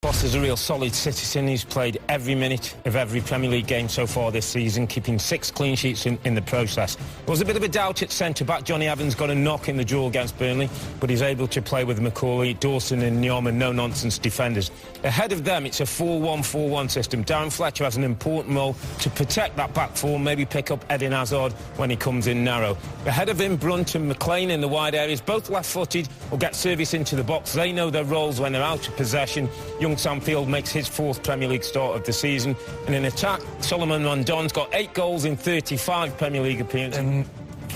Boss is a real solid citizen. He's played every minute of every Premier League game so far this season, keeping 6 clean sheets in the process. There was a bit of a doubt at centre-back. Johnny Evans got a knock in the draw against Burnley, but he's able to play with Macaulay, Dawson and Nyom and no-nonsense defenders. Ahead of them, it's a 4-1-4-1 system. Darren Fletcher has an important role to protect that back four, maybe pick up Eden Hazard when he comes in narrow. Ahead of him, Brunt and McLean in the wide areas, both left-footed, will get service into the box. They know their roles when they're out of possession. Young Sam Field makes his 4th Premier League start of the season. And in attack, Solomon Rondon's got 8 goals in 35 Premier League appearances. And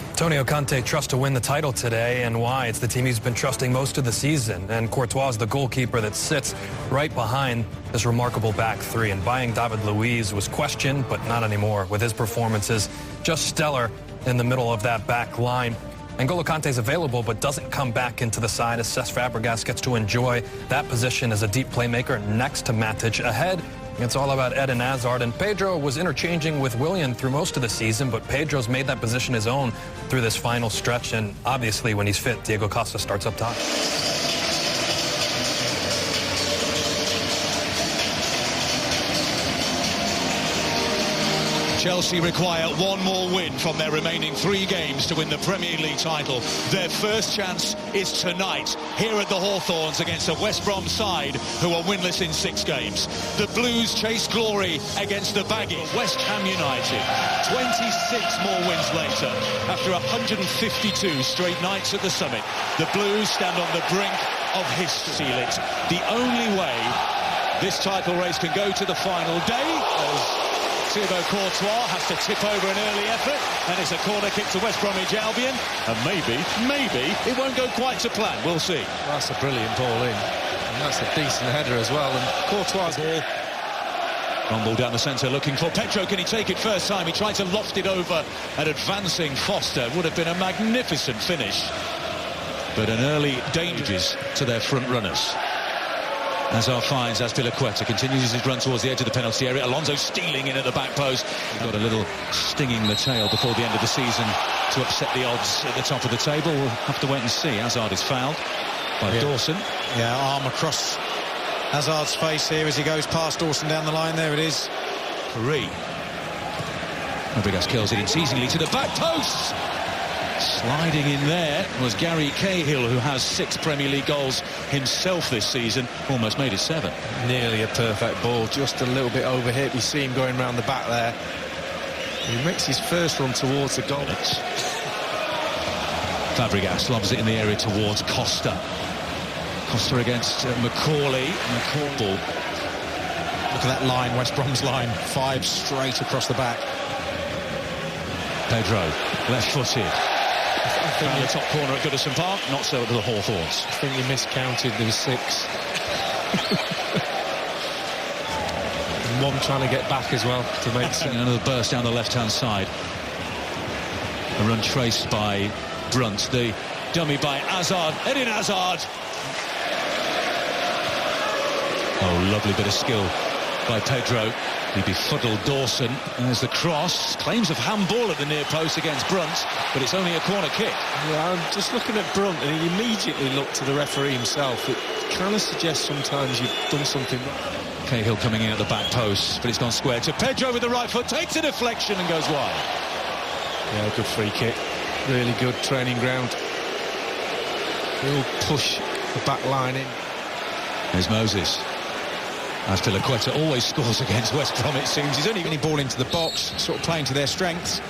Antonio Conte trusts to win the title today, and why? It's the team he's been trusting most of the season. And Courtois is the goalkeeper that sits right behind this remarkable back three. And buying David Luiz was questioned, but not anymore, with his performances just stellar in the middle of that back line. N'Golo Kante's available, but doesn't come back into the side as Cesc Fabregas gets to enjoy that position as a deep playmaker next to Matic. Ahead, it's all about Eden Hazard, and Pedro was interchanging with Willian through most of the season, but Pedro's made that position his own through this final stretch, and obviously when he's fit, Diego Costa starts up top. Chelsea require one more win from their remaining 3 games to win the Premier League title. Their first chance is tonight, here at the Hawthorns against a West Brom side who are winless in 6 games. The Blues chase glory against the baggy West Ham United. 26 more wins later, after 152 straight nights at the summit. The Blues stand on the brink of history. It's the only way this title race can go to the final day, as Thibaut Courtois has to tip over an early effort, and it's a corner kick to West Bromwich Albion, and maybe it won't go quite to plan. We'll see. Well, that's a brilliant ball in, and that's a decent header as well, and Courtois' ball. Long ball down the centre looking for Pedro. Can he take it first time? He tried to loft it over at advancing Foster. Would have been a magnificent finish, but an early dangers to their front runners. Hazard finds Azpilicueta, continues his run towards the edge of the penalty area. Alonso stealing in at the back post. Got a little stinging the tail before the end of the season to upset the odds at the top of the table. We'll have to wait and see. Hazard is fouled by Dawson. Yeah, arm across Hazard's face here as he goes past Dawson down the line. There it is. Paris. Fabregas kills it inseasonably to the back post. Sliding in there was Gary Cahill, who has 6 Premier League goals himself this season. Almost made it 7. Nearly a perfect ball, just a little bit overhit. We see him going round the back there. He makes his first run towards the goal. Fabregas lobs it in the area towards Costa. Costa against Macaulay. Look at that line, West Brom's line. 5 straight across the back. Pedro, left-footed. Found the top corner at Goodison Park, not so at the Hawthorns. I think you miscounted, there was 6. And one trying to get back as well to make sense. Another burst down the left-hand side. A run traced by Brunt, the dummy by Hazard. Eden Hazard. Oh, lovely bit of skill by Pedro. He befuddled Dawson. There's the cross. Claims of handball at the near post against Brunt, but it's only a corner kick. Yeah, I'm just looking at Brunt, and he immediately looked to the referee himself. It kind of suggests sometimes you've done something wrong. Cahill coming in at the back post, but it's gone square to Pedro with the right foot. Takes a deflection and goes wide. Yeah, good free kick. Really good training ground. He'll push the back line in. There's Moses. Azpilicueta always scores against West Brom, it seems. He's only Any ball into the box, sort of playing to their strengths.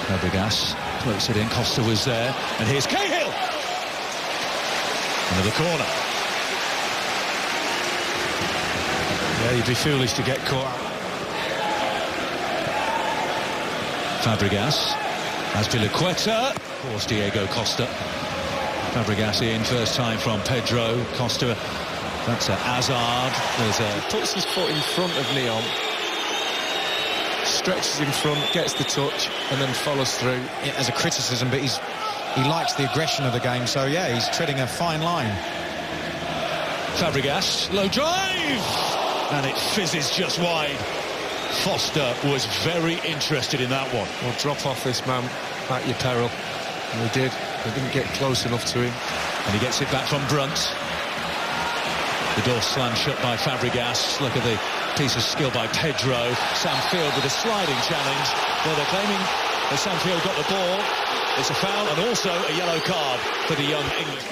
Fabregas floats it in. Costa was there, and here's Cahill. Another corner. Yeah, you'd be foolish to get caught. Fabregas. Azpilicueta. Forced Diego Costa. Fabregas in first time from Pedro. Costa. That's a Hazard. He puts his foot in front of Nyom, stretches in front, gets the touch, and then follows through. Yeah, as a criticism, but he likes the aggression of the game, so yeah, he's treading a fine line. Fabregas, low drive, and it fizzes just wide. Foster was very interested in that one. Well, drop off this man at your peril. And he did. They didn't get close enough to him. And he gets it back from Brunt. The door slammed shut by Fabregas. Look at the piece of skill by Pedro. Sam Field with a sliding challenge. Well, they're claiming that Sam Field got the ball. It's a foul and also a yellow card for the young English.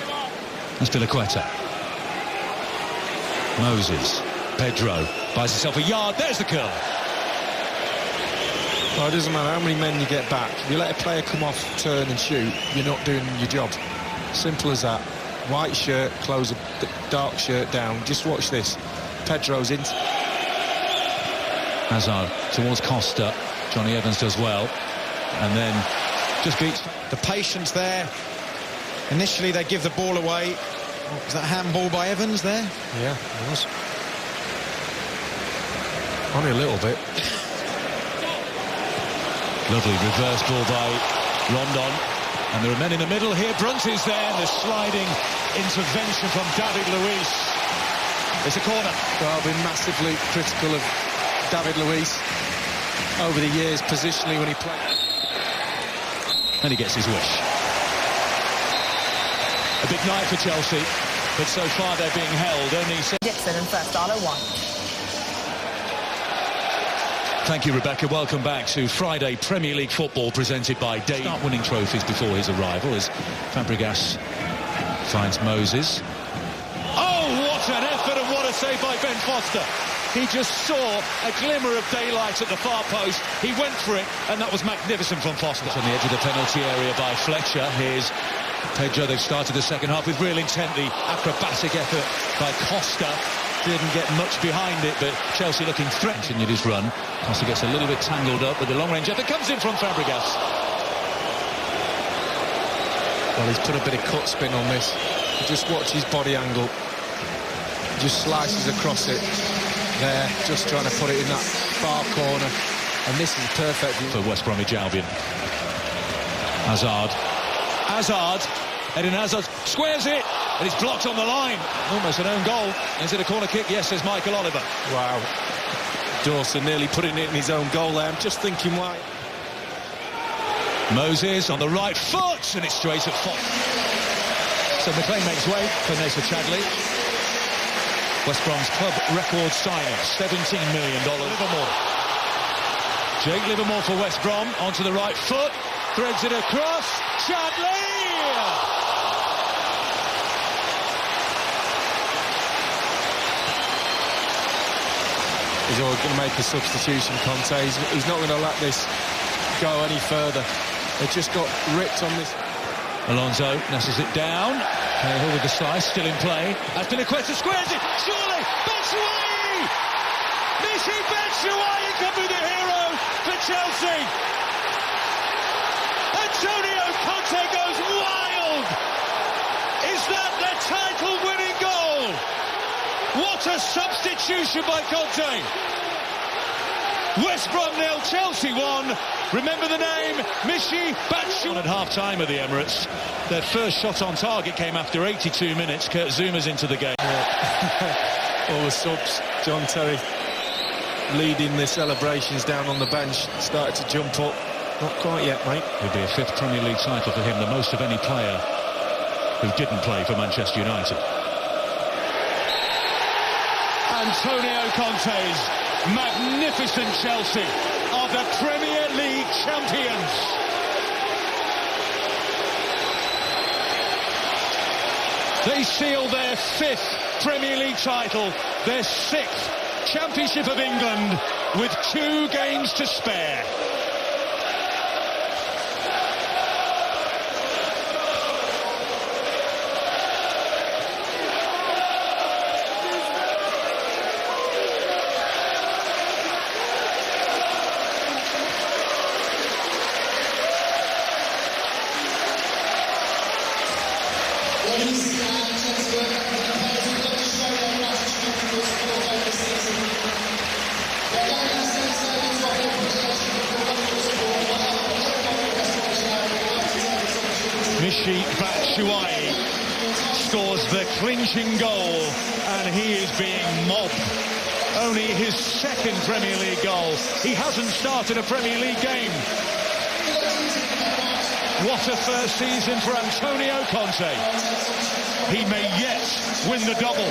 That's Piliqueta. Moses. Pedro buys himself a yard. There's the curl. Well, it doesn't matter how many men you get back. If you let a player come off, turn and shoot, you're not doing your job. Simple as that. White shirt, close a dark shirt down. Just watch this. Pedro's in. Hazard towards Costa. Johnny Evans does well. And then just beats. The patience there. Initially, they give the ball away. Was that handball by Evans there? Yeah, it was. Only a little bit. Lovely reverse ball by Rondon. And there are men in the middle here. Brunt is there. And the sliding intervention from David Luiz. It's a corner. Well, I've been massively critical of David Luiz over the years, positionally when he played. And he gets his wish. A big night for Chelsea, but so far they're being held. Only Dixon and first Arlo 1. Thank you, Rebecca. Welcome back to Friday Premier League football presented by Dave. Start winning trophies before his arrival as Fabregas finds Moses. Oh, what an effort and what a save by Ben Foster. He just saw a glimmer of daylight at the far post. He went for it, and that was magnificent from Foster. On the edge of the penalty area by Fletcher. Here's Pedro. They've started the second half with real intent. The acrobatic effort by Costa. Didn't get much behind it, but Chelsea looking threatening at his run. Costa gets a little bit tangled up with the long-range effort. Comes in from Fabregas. Well, he's put a bit of cut spin on this. Just watch his body angle. Just slices across it. There, just trying to put it in that far corner. And this is perfect for West Bromwich Albion. Hazard. Eden Hazard squares it, and it's blocked on the line. Almost an own goal. Is it a corner kick? Yes, says Michael Oliver. Wow. Dawson nearly putting it in his own goal there. I'm just thinking why. Moses on the right foot, and it's straight at Fox. So McLean makes way for Nessa Chadley. West Brom's club record signing, $17 million. Livermore. Jake Livermore for West Brom, onto the right foot, threads it across, Chadley! He's always going to make a substitution, Conte. He's not going to let this go any further. They've just got ripped on this. Alonso nesses it down. Cahill with the slice, still in play. As Piliqueta squares it, surely! Batshuayi! Michy Batshuayi can be the hero for Chelsea! Antonio Conte goes wild! Is that the title-winning goal? What a substitution by Conte! West Brom 0, Chelsea 1. Remember the name, Michy Batshuayi. At half-time of the Emirates, their first shot on target came after 82 minutes. Kurt Zuma's into the game. All the subs, John Terry leading the celebrations down on the bench, started to jump up. Not quite yet, mate. It'll be a 5th Premier League title for him, the most of any player who didn't play for Manchester United. Antonio Conte's magnificent Chelsea are the Premier League champions. They seal their 5th Premier League title, their 6th Championship of England, with 2 games to spare. Michy Batshuayi scores the clinching goal, and he is being mobbed. Only his 2nd Premier League goal. He hasn't started a Premier League game. What a first season for Antonio Conte. He may yet win the double.